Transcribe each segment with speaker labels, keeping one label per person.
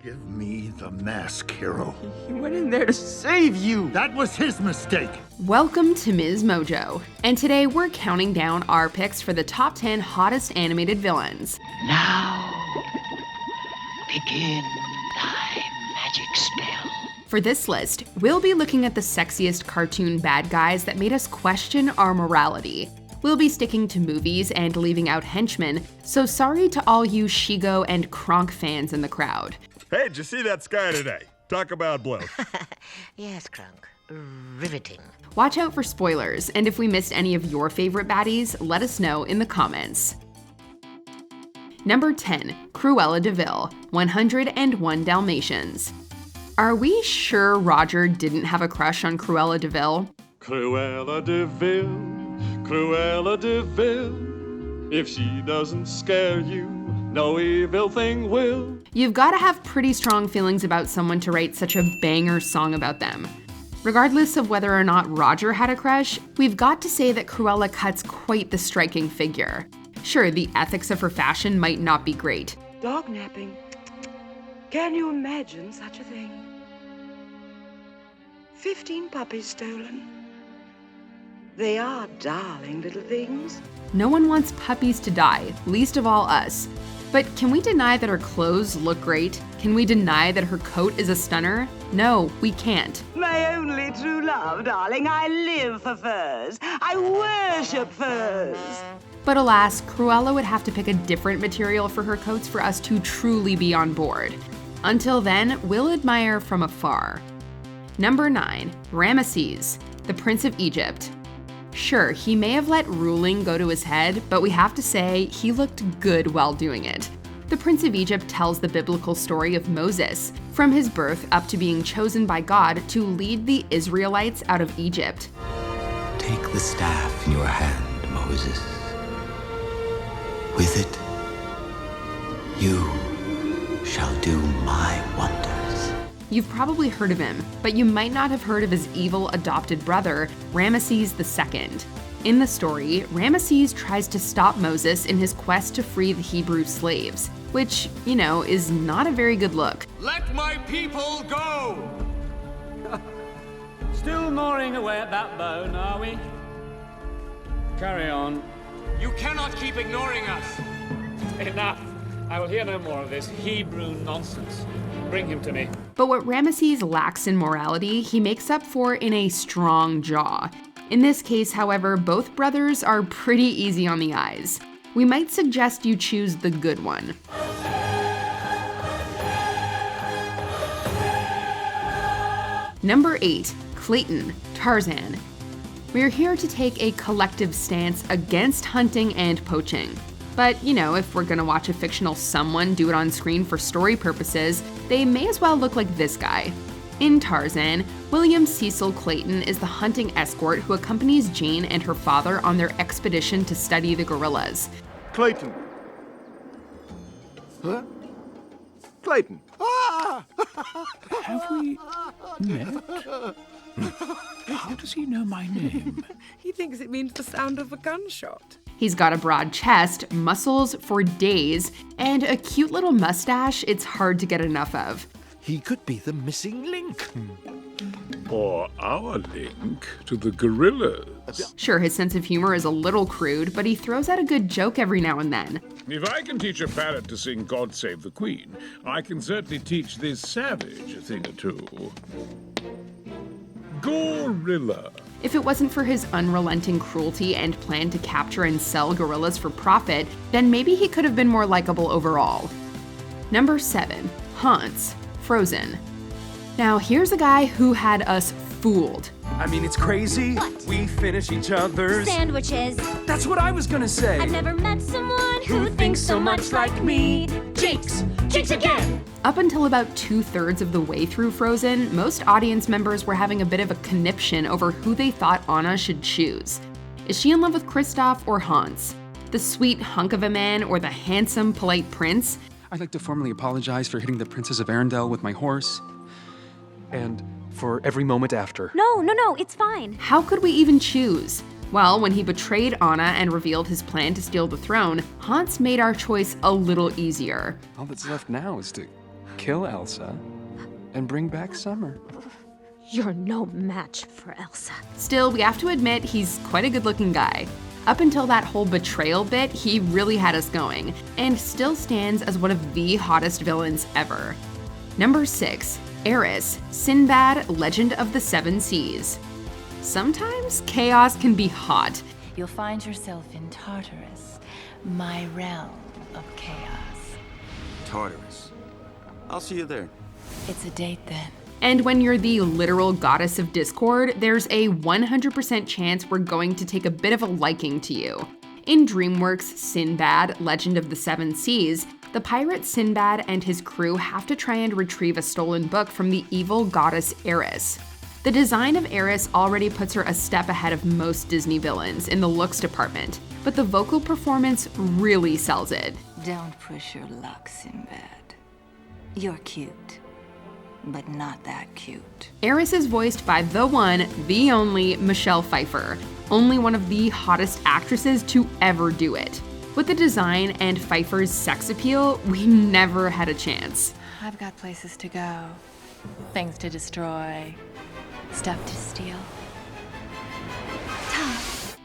Speaker 1: Give me the mask, hero.
Speaker 2: He went in there to save you.
Speaker 1: That was his mistake.
Speaker 3: Welcome to MsMojo, and today we're counting down our picks for the top 10 hottest animated villains.
Speaker 4: Now, begin thy magic spell.
Speaker 3: For this list, we'll be looking at the sexiest cartoon bad guys that made us question our morality. We'll be sticking to movies and leaving out henchmen, so sorry to all you Shigo and Kronk fans in the crowd.
Speaker 5: Hey, did you see that sky today? Talk about blue.
Speaker 4: Yes, Kronk. Riveting.
Speaker 3: Watch out for spoilers, and if we missed any of your favorite baddies, let us know in the comments. Number 10, Cruella de Vil, 101 Dalmatians. Are we sure Roger didn't have a crush on Cruella de Vil?
Speaker 6: Cruella de Vil, Cruella de Vil. If she doesn't scare you, no evil thing will.
Speaker 3: You've got to have pretty strong feelings about someone to write such a banger song about them. Regardless of whether or not Roger had a crush, we've got to say that Cruella cuts quite the striking figure. Sure, the ethics of her fashion might not be great.
Speaker 7: Dog napping. Can you imagine such a thing? 15 puppies stolen. They are darling little things.
Speaker 3: No one wants puppies to die, least of all us. But can we deny that her clothes look great? Can we deny that her coat is a stunner? No, we can't.
Speaker 7: My only true love, darling. I live for furs. I worship furs.
Speaker 3: But alas, Cruella would have to pick a different material for her coats for us to truly be on board. Until then, we'll admire from afar. Number 9, Ramesses, the Prince of Egypt. Sure, he may have let ruling go to his head, but we have to say he looked good while doing it. The Prince of Egypt tells the biblical story of Moses, from his birth up to being chosen by God to lead the Israelites out of Egypt.
Speaker 8: Take the staff in your hand, Moses. With it, you shall do my wonders.
Speaker 3: You've probably heard of him, but you might not have heard of his evil adopted brother, Ramesses II. In the story, Ramesses tries to stop Moses in his quest to free the Hebrew slaves, which, is not a very good look.
Speaker 9: Let my people go!
Speaker 10: Still gnawing away at that bone, are we? Carry on.
Speaker 9: You cannot keep ignoring us.
Speaker 10: Enough. I will hear no more of this Hebrew nonsense. Bring him to me.
Speaker 3: But what Ramesses lacks in morality, he makes up for in a strong jaw. In this case, however, both brothers are pretty easy on the eyes. We might suggest you choose the good one. Number 8, Clayton, Tarzan. We're here to take a collective stance against hunting and poaching. But, if we're gonna watch a fictional someone do it on screen for story purposes, they may as well look like this guy. In Tarzan, William Cecil Clayton is the hunting escort who accompanies Jane and her father on their expedition to study the gorillas.
Speaker 5: Clayton. Huh? Clayton.
Speaker 1: Ah!
Speaker 11: Have we met? How does he know my name?
Speaker 7: He thinks it means the sound of a gunshot.
Speaker 3: He's got a broad chest, muscles for days, and a cute little mustache it's hard to get enough of.
Speaker 1: He could be the missing link.
Speaker 6: Or our link to the gorillas.
Speaker 3: Sure, his sense of humor is a little crude, but he throws out a good joke every now and then.
Speaker 6: If I can teach a parrot to sing God Save the Queen, I can certainly teach this savage a thing or two. Gorilla.
Speaker 3: If it wasn't for his unrelenting cruelty and plan to capture and sell gorillas for profit, then maybe he could have been more likable overall. Number 7, Hans, Frozen. Now here's a guy who had us fooled.
Speaker 2: I mean, it's crazy.
Speaker 12: What?
Speaker 2: We finish each other's
Speaker 12: Sandwiches.
Speaker 2: That's what I was gonna say.
Speaker 12: I've never met someone who thinks so much like me. Jinx! Jinx again!
Speaker 3: Up until about 2/3 of the way through Frozen, most audience members were having a bit of a conniption over who they thought Anna should choose. Is she in love with Kristoff or Hans? The sweet hunk of a man or the handsome, polite prince?
Speaker 13: I'd like to formally apologize for hitting the Princess of Arendelle with my horse. And for every moment after.
Speaker 12: No, it's fine.
Speaker 3: How could we even choose? Well, when he betrayed Anna and revealed his plan to steal the throne, Hans made our choice a little easier.
Speaker 13: All that's left now is to kill Elsa, and bring back summer.
Speaker 12: You're no match for Elsa.
Speaker 3: Still, we have to admit he's quite a good-looking guy. Up until that whole betrayal bit, he really had us going, and still stands as one of the hottest villains ever. Number 6, Eris, Sinbad, Legend of the Seven Seas. Sometimes chaos can be hot.
Speaker 14: You'll find yourself in Tartarus, my realm of chaos.
Speaker 15: Tartarus. I'll see you there.
Speaker 14: It's a date then.
Speaker 3: And when you're the literal goddess of discord, there's a 100% chance we're going to take a bit of a liking to you. In DreamWorks' Sinbad, Legend of the Seven Seas, the pirate Sinbad and his crew have to try and retrieve a stolen book from the evil goddess Eris. The design of Eris already puts her a step ahead of most Disney villains in the looks department, but the vocal performance really sells it.
Speaker 14: Don't push your luck, Sinbad. You're cute, but not that cute.
Speaker 3: Eris is voiced by the one, the only Michelle Pfeiffer, only one of the hottest actresses to ever do it. With the design and Pfeiffer's sex appeal, we never had a chance.
Speaker 14: I've got places to go, things to destroy, stuff to steal.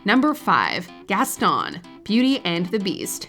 Speaker 3: Number 5, Gaston, Beauty and the Beast.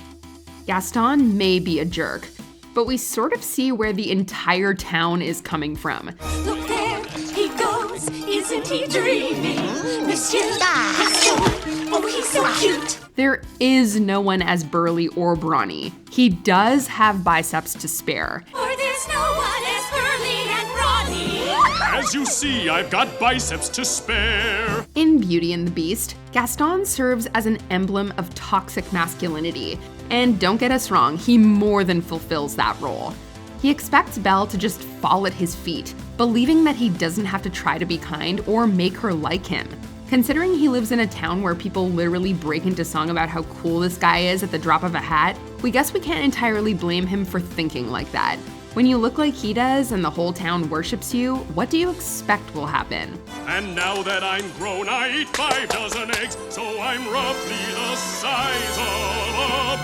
Speaker 3: Gaston may be a jerk, but we sort of see where the entire town is coming from.
Speaker 12: Look there he goes, isn't he dreaming? Monsieur Gaston, oh he's so cute.
Speaker 3: There is no one as burly or brawny. He does have biceps to spare.
Speaker 12: Or there's no one as burly and brawny.
Speaker 6: As you see, I've got biceps to spare.
Speaker 3: In Beauty and the Beast, Gaston serves as an emblem of toxic masculinity. And don't get us wrong, he more than fulfills that role. He expects Belle to just fall at his feet, believing that he doesn't have to try to be kind or make her like him. Considering he lives in a town where people literally break into song about how cool this guy is at the drop of a hat, we guess we can't entirely blame him for thinking like that. When you look like he does and the whole town worships you, what do you expect will happen?
Speaker 6: And now that I'm grown, I eat 5 dozen eggs, so I'm roughly the size of a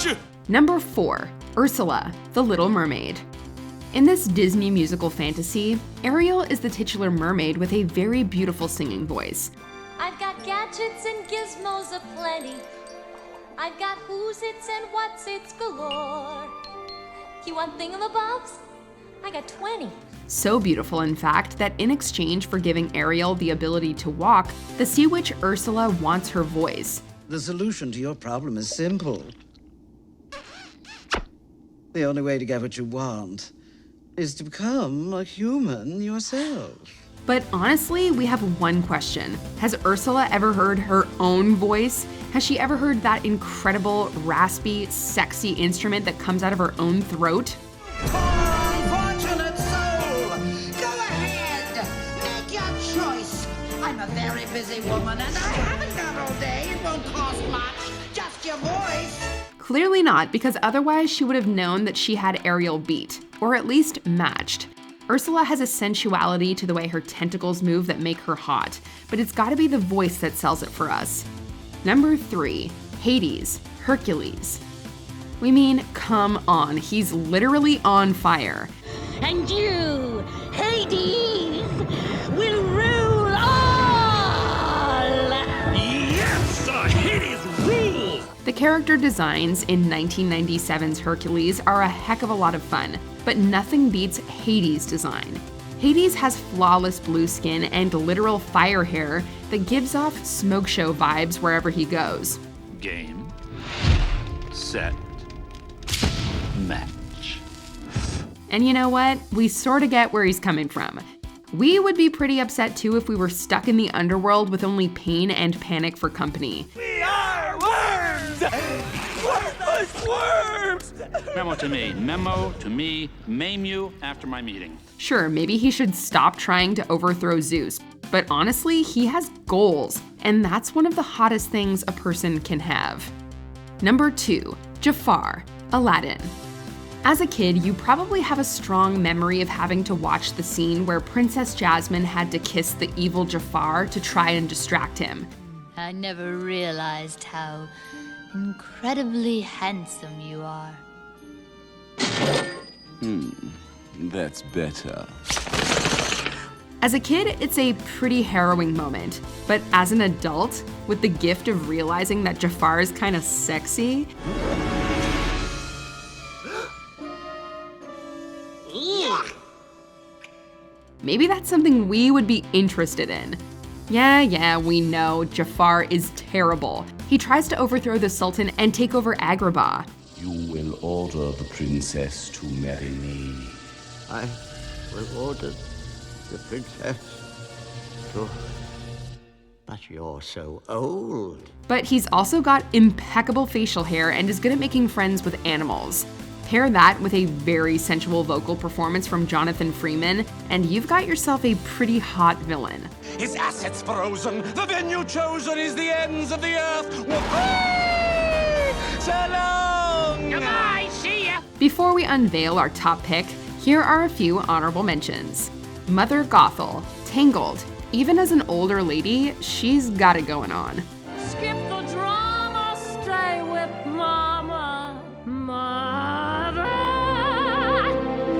Speaker 6: barge.
Speaker 3: Number 4, Ursula, the Little Mermaid. In this Disney musical fantasy, Ariel is the titular mermaid with a very beautiful singing voice.
Speaker 12: I've got gadgets and gizmos aplenty. I've got who's its and what's its galore. You want thingamabobs? I got 20.
Speaker 3: So beautiful, in fact, that in exchange for giving Ariel the ability to walk, the sea witch Ursula wants her voice.
Speaker 16: The solution to your problem is simple. The only way to get what you want is to become a human yourself.
Speaker 3: But honestly, we have one question. Has Ursula ever heard her own voice? Has she ever heard that incredible, raspy, sexy instrument that comes out of her own throat?
Speaker 17: Unfortunate soul! Go ahead! Make your choice! I'm a very busy woman and I haven't got all day. It won't cost much. Just your voice.
Speaker 3: Clearly not, because otherwise she would have known that she had Ariel beat, or at least matched. Ursula has a sensuality to the way her tentacles move that make her hot, but it's gotta be the voice that sells it for us. Number 3, Hades, Hercules. We mean, come on, he's literally on fire.
Speaker 12: And you, Hades, will rule all!
Speaker 1: Yes, Hades rules!
Speaker 3: The character designs in 1997's Hercules are a heck of a lot of fun, but nothing beats Hades' design. Hades has flawless blue skin and literal fire hair that gives off smoke show vibes wherever he goes.
Speaker 1: Game, set, match.
Speaker 3: And you know what? We sorta get where he's coming from. We would be pretty upset too if we were stuck in the underworld with only pain and panic for company.
Speaker 2: We are worms! Worthless worms!
Speaker 18: Memo to me, maim you after my meeting.
Speaker 3: Sure, maybe he should stop trying to overthrow Zeus, but honestly, he has goals, and that's one of the hottest things a person can have. Number 2, Jafar, Aladdin. As a kid, you probably have a strong memory of having to watch the scene where Princess Jasmine had to kiss the evil Jafar to try and distract him.
Speaker 19: I never realized how incredibly handsome you are.
Speaker 8: That's better.
Speaker 3: As a kid, it's a pretty harrowing moment, but as an adult, with the gift of realizing that Jafar is kind of sexy, maybe that's something we would be interested in. Yeah, we know, Jafar is terrible. He tries to overthrow the Sultan and take over Agrabah.
Speaker 8: You will order the princess to marry me.
Speaker 19: I will order the princess to... But you're so old.
Speaker 3: But he's also got impeccable facial hair and is good at making friends with animals. Pair that with a very sensual vocal performance from Jonathan Freeman, and you've got yourself a pretty hot villain.
Speaker 2: His assets frozen. The venue chosen is the ends of the earth. So long!
Speaker 12: Goodbye, see ya!
Speaker 3: Before we unveil our top pick, here are a few honorable mentions. Mother Gothel, Tangled. Even as an older lady, she's got it going on.
Speaker 12: Skip the drama, stay with Mama. Mother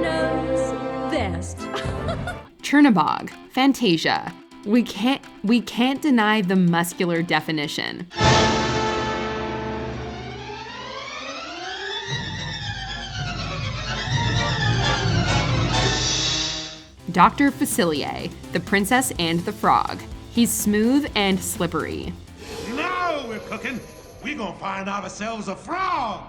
Speaker 12: knows best.
Speaker 3: Chernabog, Fantasia. We can't deny the muscular definition. Dr. Facilier, The Princess and the Frog. He's smooth and slippery.
Speaker 20: Now we're cooking. We're gonna find ourselves a frog.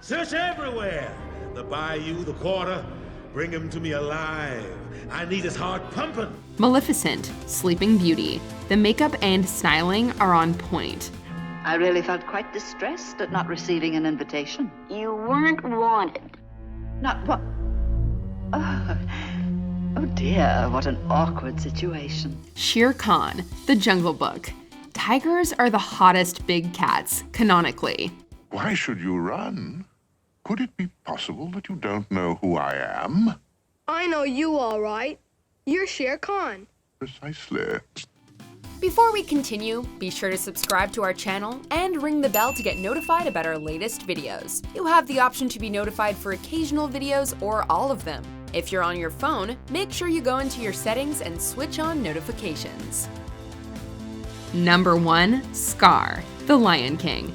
Speaker 20: Search everywhere. The bayou, the quarter. Bring him to me alive. I need his heart pumping.
Speaker 3: Maleficent, Sleeping Beauty. The makeup and styling are on point.
Speaker 21: I really felt quite distressed at not receiving an invitation.
Speaker 22: You weren't wanted.
Speaker 21: Not what? Oh dear, what an awkward situation.
Speaker 3: Shere Khan, The Jungle Book. Tigers are the hottest big cats, canonically.
Speaker 23: Why should you run? Could it be possible that you don't know who I am?
Speaker 24: I know you all right. You're Shere Khan.
Speaker 23: Precisely.
Speaker 3: Before we continue, be sure to subscribe to our channel and ring the bell to get notified about our latest videos. You have the option to be notified for occasional videos or all of them. If you're on your phone, make sure you go into your settings and switch on notifications. Number 1, Scar, The Lion King.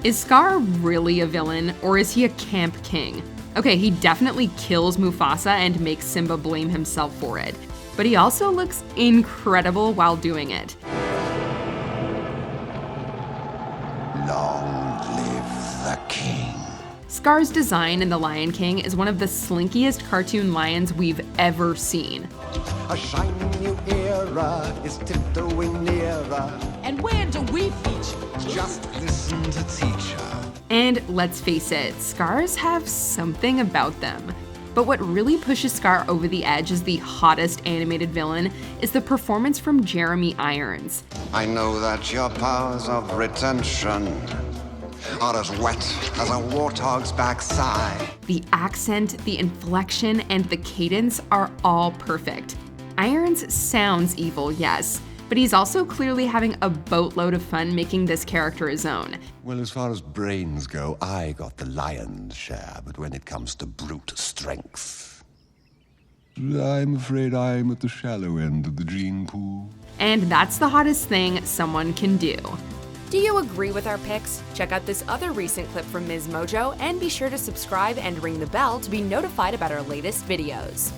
Speaker 3: Is Scar really a villain, or is he a camp king? Okay, he definitely kills Mufasa and makes Simba blame himself for it, but he also looks incredible while doing it.
Speaker 8: Long live the king.
Speaker 3: Scar's design in The Lion King is one of the slinkiest cartoon lions we've ever seen.
Speaker 25: A shining new era is tiptoeing nearer.
Speaker 17: And where do we feature?
Speaker 25: Just listen to teacher.
Speaker 3: And let's face it, Scars have something about them. But what really pushes Scar over the edge as the hottest animated villain is the performance from Jeremy Irons.
Speaker 25: I know that your powers of retention are as wet as a warthog's backside.
Speaker 3: The accent, the inflection, and the cadence are all perfect. Irons sounds evil, yes, but he's also clearly having a boatload of fun making this character his own.
Speaker 25: Well, as far as brains go, I got the lion's share, but when it comes to brute strength, I'm afraid I'm at the shallow end of the gene pool.
Speaker 3: And that's the hottest thing someone can do. Do you agree with our picks? Check out this other recent clip from MsMojo and be sure to subscribe and ring the bell to be notified about our latest videos.